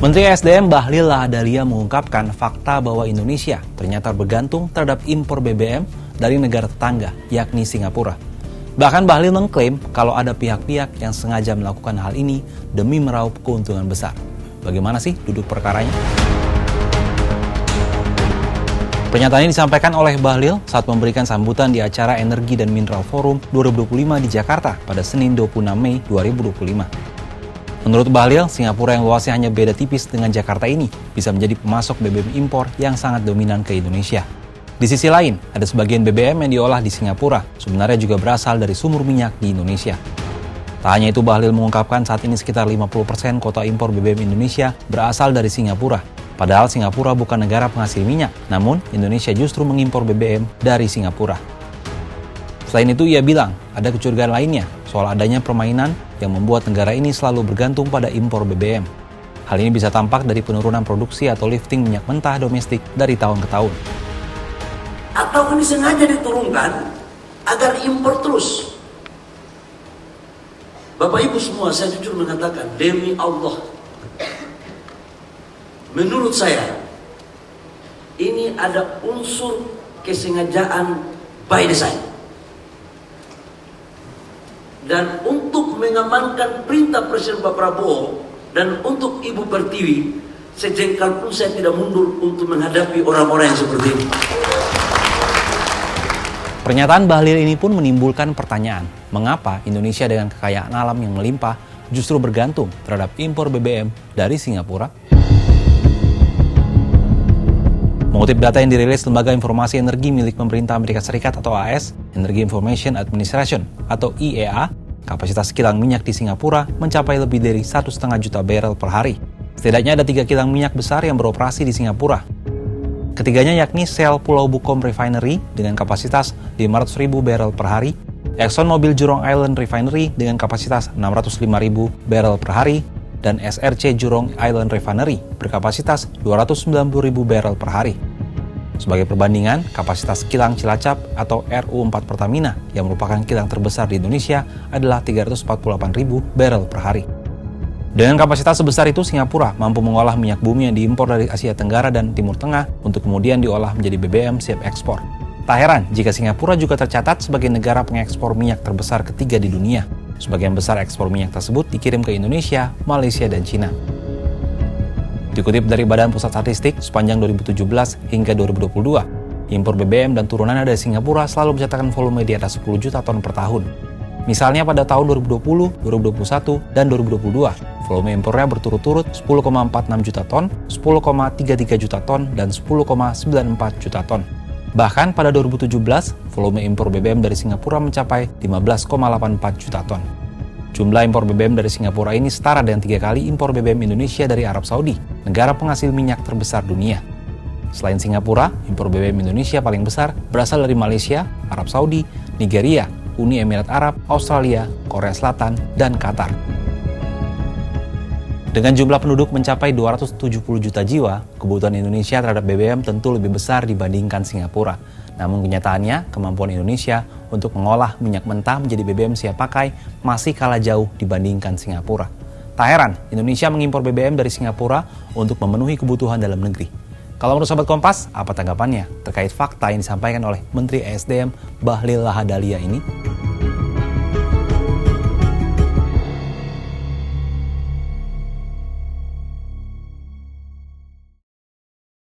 Menteri SDM Bahlil Lahadalia mengungkapkan fakta bahwa Indonesia ternyata bergantung terhadap impor BBM dari negara tetangga, yakni Singapura. Bahkan Bahlil mengklaim kalau ada pihak-pihak yang sengaja melakukan hal ini demi meraup keuntungan besar. Bagaimana sih duduk perkaranya? Pernyataan ini disampaikan oleh Bahlil saat memberikan sambutan di acara Energi dan Mineral Forum 2025 di Jakarta pada Senin 26 Mei 2025. Menurut Bahlil, Singapura yang luasnya hanya beda tipis dengan Jakarta ini bisa menjadi pemasok BBM impor yang sangat dominan ke Indonesia. Di sisi lain, ada sebagian BBM yang diolah di Singapura sebenarnya juga berasal dari sumur minyak di Indonesia. Tak hanya itu, Bahlil mengungkapkan saat ini sekitar 50% kota impor BBM Indonesia berasal dari Singapura. Padahal Singapura bukan negara penghasil minyak, namun Indonesia justru mengimpor BBM dari Singapura. Selain itu, ia bilang ada kecurigaan lainnya soal adanya permainan yang membuat negara ini selalu bergantung pada impor BBM. Hal ini bisa tampak dari penurunan produksi atau lifting minyak mentah domestik dari tahun ke tahun. Atau ini sengaja diturunkan agar impor terus. Bapak Ibu semua, saya jujur mengatakan, demi Allah, menurut saya, ini ada unsur kesengajaan by design. Dan untuk mengamankan perintah Presiden Pak Prabowo dan untuk Ibu Pertiwi, sejengkal pun saya tidak mundur untuk menghadapi orang-orang yang seperti ini. Pernyataan Bahlil ini pun menimbulkan pertanyaan, mengapa Indonesia dengan kekayaan alam yang melimpah justru bergantung terhadap impor BBM dari Singapura? Mengutip data yang dirilis Lembaga Informasi Energi milik pemerintah Amerika Serikat atau AS, Energy Information Administration atau IEA, kapasitas kilang minyak di Singapura mencapai lebih dari 1,5 juta barel per hari. Setidaknya ada 3 kilang minyak besar yang beroperasi di Singapura. Ketiganya yakni Shell Pulau Bukom Refinery dengan kapasitas 500.000 barel per hari, ExxonMobil Jurong Island Refinery dengan kapasitas 605.000 barel per hari, dan SRC Jurong Island Refinery berkapasitas 290.000 barel per hari. Sebagai perbandingan, kapasitas kilang Cilacap atau RU4 Pertamina yang merupakan kilang terbesar di Indonesia adalah 348.000 barel per hari. Dengan kapasitas sebesar itu, Singapura mampu mengolah minyak bumi yang diimpor dari Asia Tenggara dan Timur Tengah untuk kemudian diolah menjadi BBM siap ekspor. Tak heran jika Singapura juga tercatat sebagai negara pengekspor minyak terbesar ketiga di dunia. Sebagian besar ekspor minyak tersebut dikirim ke Indonesia, Malaysia, dan Cina. Dikutip dari Badan Pusat Statistik, sepanjang 2017 hingga 2022, impor BBM dan turunannya dari Singapura selalu mencatatkan volume di atas 10 juta ton per tahun. Misalnya pada tahun 2020, 2021, dan 2022, volume impornya berturut-turut 10,46 juta ton, 10,33 juta ton, dan 10,94 juta ton. Bahkan pada 2017, volume impor BBM dari Singapura mencapai 15,84 juta ton. Jumlah impor BBM dari Singapura ini setara dengan 3 kali impor BBM Indonesia dari Arab Saudi, negara penghasil minyak terbesar dunia. Selain Singapura, impor BBM Indonesia paling besar berasal dari Malaysia, Arab Saudi, Nigeria, Uni Emirat Arab, Australia, Korea Selatan, dan Qatar. Dengan jumlah penduduk mencapai 270 juta jiwa, kebutuhan Indonesia terhadap BBM tentu lebih besar dibandingkan Singapura. Namun kenyataannya, kemampuan Indonesia untuk mengolah minyak mentah menjadi BBM siap pakai masih kalah jauh dibandingkan Singapura. Tak heran, Indonesia mengimpor BBM dari Singapura untuk memenuhi kebutuhan dalam negeri. Kalau menurut Sobat Kompas, apa tanggapannya terkait fakta yang disampaikan oleh Menteri SDM Bahlil Lahadalia ini?